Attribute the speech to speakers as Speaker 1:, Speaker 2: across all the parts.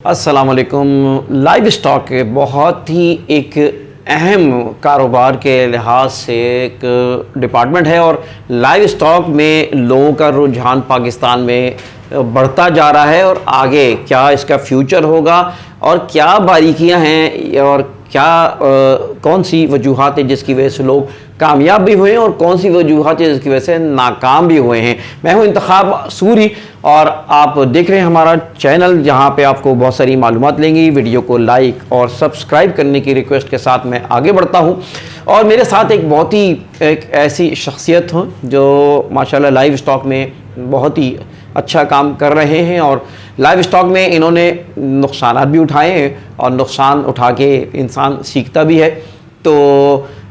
Speaker 1: अस्सलाम वालेकुम। Live stock बहुत ही एक अहम कारोबार के लिहाज से एक डिपार्टमेंट है और लाइव स्टॉक में लोगों का रुझान पाकिस्तान में बढ़ता जा रहा है और आगे क्या इसका फ्यूचर होगा और क्या बारीकियां हैं और क्या कौन सी वजूहात है जिसकी वजह से लोग कामयाब भी हुए हैं और कौन सी वजूहात है जिसकी वजह से नाकाम भी हुए हैं। मैं हूं इंतखाब सूरी और आप देख रहे हैं हमारा चैनल जहां पे आपको बहुत सारी मालूमात लेंगी। वीडियो को लाइक और सब्सक्राइब करने की रिक्वेस्ट के साथ मैं आगे बढ़ता हूं और मेरे साथ एक बहुत ही एक ऐसी शख्सियत हो जो माशाल्लाह लाइव स्टॉक में बहुत ही अच्छा काम कर रहे हैं और लाइव स्टॉक में इन्होंने नुकसान भी उठाए हैं और नुकसान उठा के इंसान सीखता भी है। तो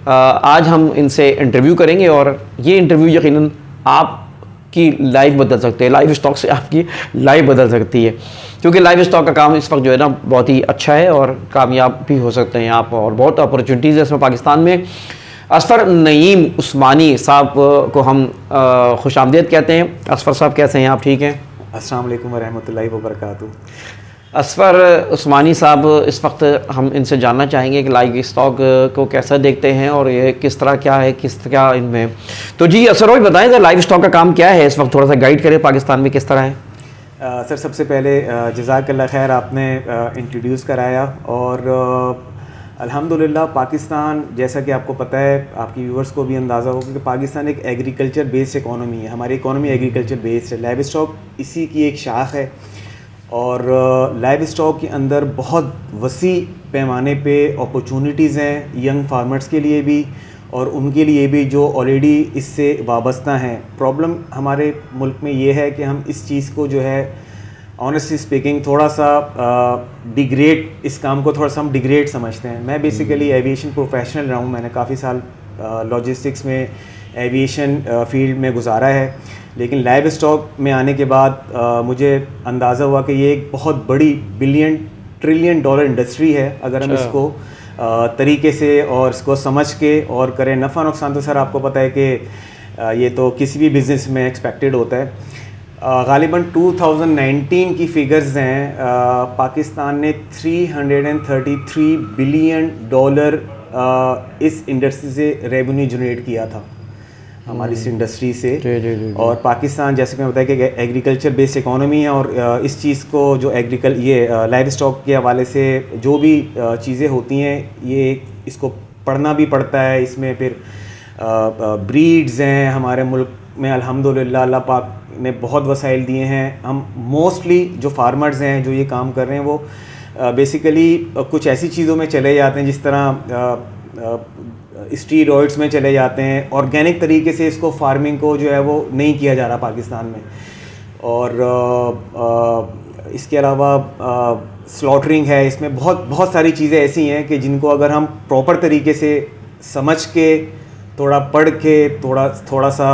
Speaker 1: आज हम इनसे इंटरव्यू करेंगे और ये इंटरव्यू यकीनन आपकी लाइफ बदल सकते हैं, लाइव स्टॉक से आपकी लाइफ बदल सकती है क्योंकि लाइव स्टॉक का काम इस वक्त जो है ना बहुत ही अच्छा है और कामयाब भी हो सकते हैं आप और बहुत अपॉर्चुनिटीज़ है इसमें पाकिस्तान में। असफ़र नईम उस्मानी साहब को हम खुशामदीद कहते हैं। असफ़र साहब कैसे हैं आप, ठीक हैं?
Speaker 2: अस्सलाम वालेकुम व रहमतुल्लाहि व बरकातुहू।
Speaker 1: असफ़र उस्मानी साहब, इस वक्त हम इनसे जानना चाहेंगे कि लाइव स्टॉक को कैसा देखते हैं और ये किस तरह क्या है, क्या इनमें। तो जी असफ़र भाई बताएं सर, लाइव स्टॉक का काम क्या है इस वक्त, थोड़ा सा गाइड करें पाकिस्तान में किस तरह है।
Speaker 2: सर सबसे पहले जज़ाकल्लाह खैर, आपने इंट्रोड्यूस कराया और अल्हम्दुलिल्लाह पाकिस्तान, जैसा कि आपको पता है, आपकी व्यूवर्स को भी अंदाज़ा होगा कि पाकिस्तान एक एग्रीकल्चर बेस्ड इकोनॉमी है। हमारी इकोनॉमी एग्रीकल्चर बेस्ड है, लाइव स्टॉक इसी की एक शाख है और लाइव स्टॉक के अंदर बहुत वसी पैमाने पे अपॉर्चुनिटीज़ हैं यंग फार्मर्स के लिए भी और उनके लिए भी जो ऑलरेडी इससे वाबस्ता हैं। प्रॉब्लम हमारे मुल्क में ये है कि हम इस चीज़ को जो है ऑनेस्टली स्पीकिंग थोड़ा सा डिग्रेड, इस काम को थोड़ा सा हम डिग्रेड समझते हैं। मैं बेसिकली एविएशन प्रोफेशनल रहा हूँ, मैंने काफ़ी साल लॉजिस्टिक्स में एविएशन फील्ड में गुजारा है, लेकिन लाइव स्टॉक में आने के बाद मुझे अंदाज़ा हुआ कि ये एक बहुत बड़ी बिलियन ट्रिलियन डॉलर इंडस्ट्री है अगर हम इसको तरीके से और इसको समझ के और करें। नफ़ा नुकसान तो सर आपको पता है कि ये तो किसी भी बिज़नेस में एक्सपेक्टेड होता है। गालिबन 2019 की फ़िगर्स हैं, पाकिस्तान ने 333 बिलियन डॉलर इस इंडस्ट्री से रेवेन्यू जनरेट किया था, हमारी इस इंडस्ट्री से। और पाकिस्तान, जैसे कि मैं बताया कि एग्रीकल्चर बेस्ड इकोनॉमी है और इस चीज़ को जो लाइव स्टॉक के हवाले से जो भी चीज़ें होती हैं, ये इसको पढ़ना भी पड़ता है। इसमें फिर ब्रीड्स हैं हमारे मुल्क में, अल्हम्दुलिल्लाह अल्लाह पाक ने बहुत वसाइल दिए हैं। हम मोस्टली जो फार्मर्स हैं जो ये काम कर रहे हैं वो बेसिकली कुछ ऐसी चीज़ों में चले जाते हैं जिस तरह स्टीरॉइड्स में चले जाते हैं। ऑर्गेनिक तरीके से इसको फार्मिंग को जो है वो नहीं किया जा रहा पाकिस्तान में। और इसके अलावा स्लॉटरिंग है, इसमें बहुत सारी चीज़ें ऐसी हैं कि जिनको अगर हम प्रॉपर तरीके से समझ के, थोड़ा पढ़ के, थोड़ा सा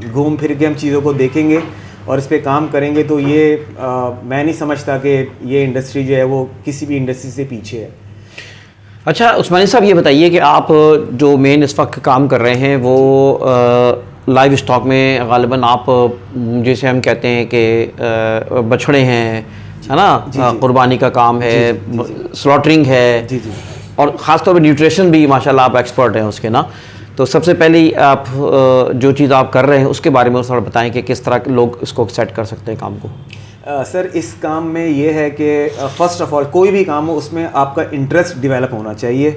Speaker 2: घूम फिर के हम चीज़ों को देखेंगे और इस पे काम करेंगे तो ये मैं नहीं समझता कि ये इंडस्ट्री जो है वो किसी भी इंडस्ट्री से पीछे है।
Speaker 1: अच्छा उस्मानी साहब, ये बताइए कि आप जो मेन इस वक्त काम कर रहे हैं वो लाइव स्टॉक में गालिबन आप, जैसे हम कहते हैं कि बछड़े हैं, है ना, कुर्बानी का काम है, स्लॉटरिंग है, और ख़ासतौर पर न्यूट्रिशन भी माशाल्लाह आप एक्सपर्ट हैं उसके ना। तो सबसे पहले आप जो चीज़ आप कर रहे हैं उसके बारे में थोड़ा बताएं कि किस तरह के लोग इसको सेट कर सकते हैं काम को।
Speaker 2: सर इस काम में ये है कि फ़र्स्ट ऑफ़ ऑल कोई भी काम हो उसमें आपका इंटरेस्ट डेवलप होना चाहिए।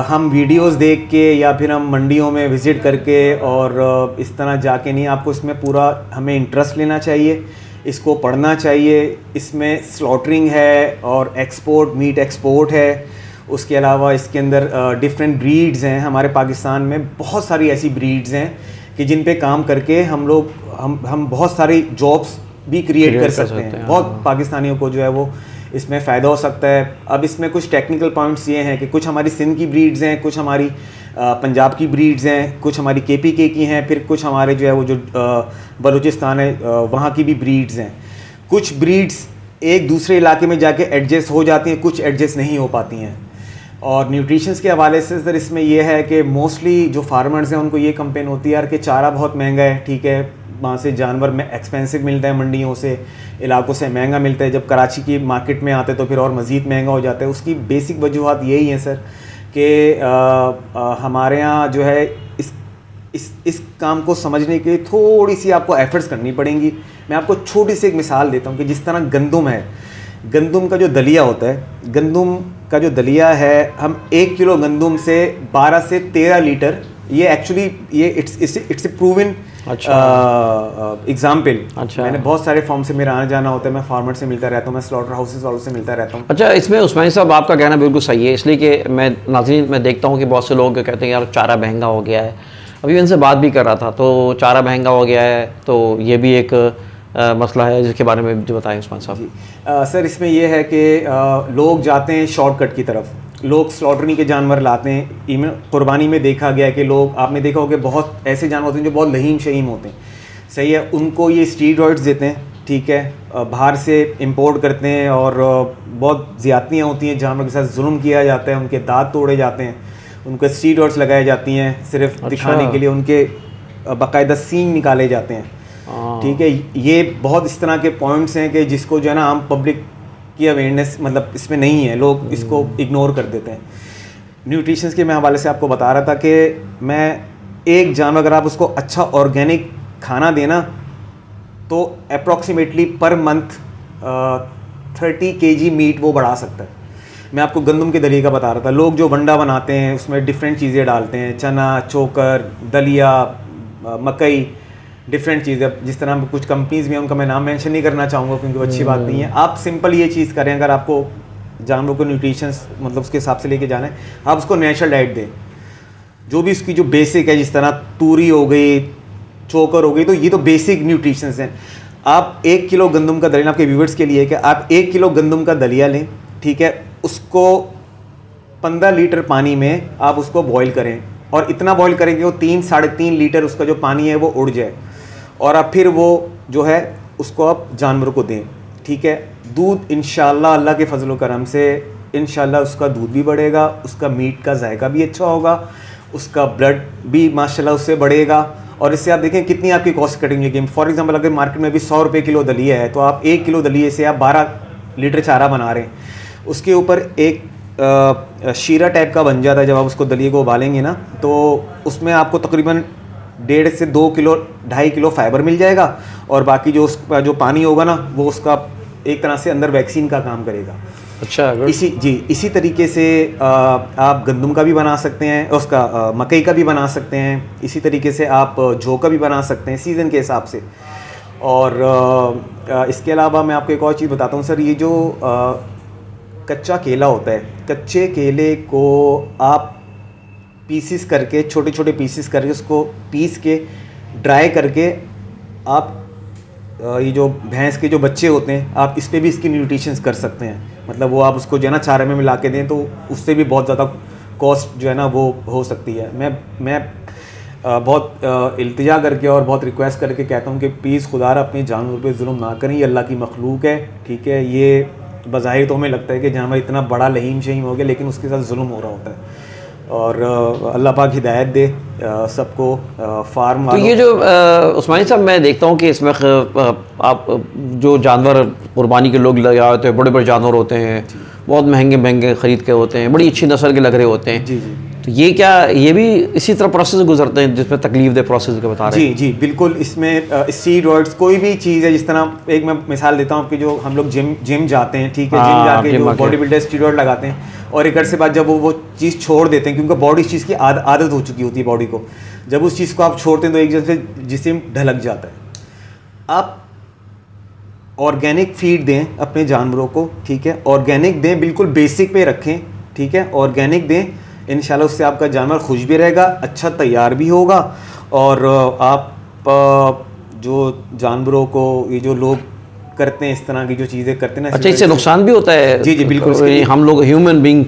Speaker 2: हम वीडियोस देख के या फिर हम मंडियों में विज़िट करके और इस तरह जाके नहीं, आपको इसमें पूरा हमें इंटरेस्ट लेना चाहिए, इसको पढ़ना चाहिए। इसमें स्लॉटरिंग है और एक्सपोर्ट, मीट एक्सपोर्ट है। उसके अलावा इसके अंदर डिफरेंट ब्रीड्स हैं। हमारे पाकिस्तान में बहुत सारी ऐसी ब्रीड्स हैं कि जिन पे काम करके हम बहुत सारी जॉब्स भी क्रिएट कर सकते हैं। बहुत पाकिस्तानियों को जो है वो इसमें फ़ायदा हो सकता है। अब इसमें कुछ टेक्निकल पॉइंट्स ये हैं कि कुछ हमारी सिंध की ब्रीड्स हैं, कुछ हमारी पंजाब की ब्रीड्स हैं, कुछ हमारी KPK की हैं, फिर कुछ हमारे जो है वो जो बलूचिस्तान है वहाँ की भी ब्रीड्स हैं। कुछ ब्रीड्स एक दूसरे इलाके में जाके एडजस्ट हो जाती हैं, कुछ एडजस्ट नहीं हो पाती हैं। और न्यूट्रिशंस के हवाले से सर इसमें यह है कि मोस्टली जो फार्मर्स हैं उनको ये कंप्लेन होती है यार कि चारा बहुत महंगा है, ठीक है, वहाँ से जानवर में एक्सपेंसिव मिलता है, मंडियों से, इलाकों से महंगा मिलता है, जब कराची की मार्केट में आते तो फिर और मज़ीद महंगा हो जाता है। उसकी बेसिक वजूहत यही है सर कि हमारे यहाँ जो है इस काम को समझने के लिए थोड़ी सी आपको एफर्ट्स करनी पड़ेंगी। मैं आपको छोटी सी एक मिसाल देता हूँ कि जिस तरह गंदम है, गंदम का जो दलिया होता है, गंदम का जो दलिया है, हम 1 किलो गंदम से 12 से 13 लीटर, ये एक्चुअली ये इट्स ए प्रूवन एग्जाम्पल।
Speaker 1: अच्छा।
Speaker 2: मैंने बहुत सारे फॉर्म से मेरा आना जाना होता है, मैं फार्मर से मिलता रहता हूँ, मैं स्लॉटर हाउसेस वालों से मिलता रहता हूँ।
Speaker 1: अच्छा, इसमें उस्मानी साहब आपका कहना बिल्कुल सही है, इसलिए कि मैं नाज़रीन मैं देखता हूँ कि बहुत से लोग कहते हैं यार चारा महंगा हो गया है। अभी मैं इनसे बात भी कर रहा था, तो चारा महंगा हो गया है, तो ये भी एक मसला है जिसके बारे में जो बताएं उस्मान साहब।
Speaker 2: जी सर, इसमें यह है कि लोग जाते हैं शॉर्टकट की तरफ, लोग स्लॉटरिंग के जानवर लाते हैं। इवन कुर्बानी में देखा गया कि लोग, आपने देखा होगा बहुत ऐसे जानवर होते हैं जो बहुत लहीम शहीम होते हैं, सही है, उनको ये स्टीरॉइड्स देते हैं, ठीक है, बाहर से इंपोर्ट करते हैं और बहुत ज़्यादतियाँ होती हैं, जानवर के साथ जुल्म किया जाता है, उनके दांत तोड़े जाते हैं, उनको स्टीरॉइड्स लगाई जाती हैं सिर्फ दिखाने के लिए, उनके बाकायदा सींग निकाले जाते हैं, ठीक है। ये बहुत इस तरह के पॉइंट्स हैं कि जिसको जो है ना आम पब्लिक की अवेयरनेस मतलब इसमें नहीं है, लोग इसको इग्नोर कर देते हैं। न्यूट्रिशंस के मैं हवाले से आपको बता रहा था कि मैं एक जानवर अगर आप उसको अच्छा ऑर्गेनिक खाना देना तो approximately per month 30 kg meet वो बढ़ा सकता है। मैं आपको गंदम के दलिया का बता रहा था, लोग जो वंडा बनाते हैं उसमें डिफरेंट चीज़ें डालते हैं, चना, चोकर, दलिया, मकई, डिफरेंट चीज़ें, जिस तरह कुछ कंपनीज़ में, उनका मैं नाम मेंशन नहीं करना चाहूँगा क्योंकि वो अच्छी बात नहीं है। आप सिंपल ये चीज़ करें, अगर आपको जानवरों को न्यूट्रिशंस मतलब उसके हिसाब से लेके जाना है, आप उसको नेचुरल डाइट दें, जो भी उसकी जो बेसिक है, जिस तरह तूरी हो गई, चोकर हो गई, तो ये तो बेसिक न्यूट्रिशंस हैं। आप 1 किलो गंदम का दलिया, आपके व्यूवर्स के लिए कि आप 1 किलो गंदम का दलिया लें, ठीक है, उसको 15 लीटर पानी में आप उसको बॉईल करें, और इतना बॉईल करें कि वो 3-3.5 लीटर उसका जो पानी है वो उड़ जाए, और अब फिर वो जो है उसको आप जानवरों को दें, ठीक है। दूध इंशाल्लाह अल्लाह के फजल करम से इंशाल्लाह उसका दूध भी बढ़ेगा, उसका मीट का जायका भी अच्छा होगा, उसका ब्लड भी माशाल्लाह उससे बढ़ेगा, और इससे आप देखें कितनी आपकी कॉस्ट कटिंग होगी। फॉर एग्जांपल अगर मार्केट में भी 100 रुपये किलो दलिया है, तो आप 1 किलो दलिए से आप 12 लीटर चारा बना रहे हैं, उसके ऊपर एक शीरा टाइप का बन जाता है। जब आप उसको दलिए को उबालेंगे ना, तो उसमें आपको तकरीबन 1.5 से 2 किलो 2.5 किलो फाइबर मिल जाएगा, और बाकी जो उसका जो पानी होगा ना, वो उसका एक तरह से अंदर वैक्सीन का काम करेगा।
Speaker 1: अच्छा,
Speaker 2: इसी तरीके से आप गंदम का भी बना सकते हैं, उसका मकई का भी बना सकते हैं, इसी तरीके से आप जौ का भी बना सकते हैं सीज़न के हिसाब से। और इसके अलावा मैं आपको एक और चीज़ बताता हूँ सर, ये जो कच्चा केला होता है, कच्चे केले को आप पीसीस करके, छोटे छोटे पीसीस करके, उसको पीस के ड्राई करके आप ये जो भैंस के जो बच्चे होते हैं, आप इस पे भी इसकी न्यूट्रिशंस कर सकते हैं। मतलब वो आप उसको जो है ना चारे में मिला के दें, तो उससे भी बहुत ज़्यादा कॉस्ट जो है ना वो हो सकती है। मैं बहुत इल्तिजा करके और बहुत रिक्वेस्ट करके कहता हूँ कि प्लीज़ खुदारा अपने जानवर पे जुल्म ना करें, ये अल्लाह की मखलूक है, ठीक है। ये बज़ाहिर तो हमें लगता है कि जानवर इतना बड़ा लहीम शहीम हो गया, लेकिन उसके साथ जुल्म हो रहा होता है, और अल्लाह पाक हिदायत दे सबको फार्म
Speaker 1: तो ये जो उस्मानी साहब मैं देखता हूँ कि इसमें आप जो जानवर कुर्बानी के लोग लगाए होते हैं, बड़े बड़े जानवर होते हैं, बहुत महंगे महंगे ख़रीद के होते हैं, बड़ी अच्छी नस्ल के लग रहे होते हैं।
Speaker 2: जी जी।
Speaker 1: तो ये क्या, ये भी इसी तरह प्रोसेस गुजरते हैं जिसमें तकलीफ दे प्रोसेस के बता रहे हैं?
Speaker 2: जी जी बिल्कुल। इसमें स्टीरॉइड्स कोई भी चीज़ है, जिस तरह एक मैं मिसाल देता हूँ कि जो हम लोग जिम जाते हैं, ठीक है, जिम जाके जो बॉडी बिल्डर स्टीरॉइड लगाते हैं, और एक अर्से बाद जब वो चीज़ छोड़ देते हैं, क्योंकि बॉडी इस चीज़ की आदत हो चुकी होती है बॉडी को, जब उस चीज़ को आप छोड़ते हैं तो एक जैसे जिस्म ढलक जाता है। आप ऑर्गेनिक फीड दें अपने जानवरों को, ठीक है, ऑर्गेनिक दें, बिल्कुल बेसिक पे रखें, ठीक है, ऑर्गेनिक दें, इंशाल्लाह उससे आपका जानवर खुश भी रहेगा, अच्छा तैयार भी होगा, और आप जो जानवरों को ये जो लोग करते हैं, इस तरह की जो चीज़ें करते हैं ना,
Speaker 1: अच्छा, इससे नुकसान भी होता है?
Speaker 2: जी जी बिल्कुल।
Speaker 1: हम लोग ह्यूमन बींग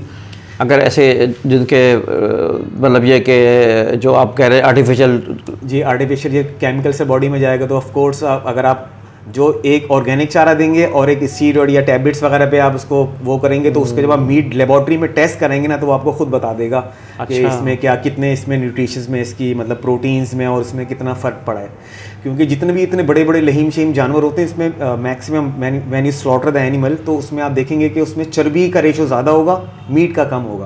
Speaker 1: अगर ऐसे जिनके मतलब ये कि जो आप कह रहे हैं आर्टिफिशियल,
Speaker 2: जी आर्टिफिशियल ये केमिकल से बॉडी में जाएगा, तो ऑफ कोर्स अगर आप जो एक ऑर्गेनिक चारा देंगे और एक स्टीरॉयड या टैबलेट्स वगैरह पे आप उसको वो करेंगे, तो उसके जब आप मीट लेबोरेटरी में टेस्ट करेंगे ना, तो वो आपको खुद बता देगा कि इसमें क्या, कितने इसमें न्यूट्रिशंस में इसकी मतलब प्रोटीन्स में और इसमें कितना फ़र्क पड़ा है। क्योंकि जितने भी इतने बड़े बड़े लहीम शहीम जानवर होते हैं, इसमें maximum when you slaughter the animal, तो उसमें आप देखेंगे कि उसमें चर्बी का रेशो ज़्यादा होगा, मीट का कम होगा।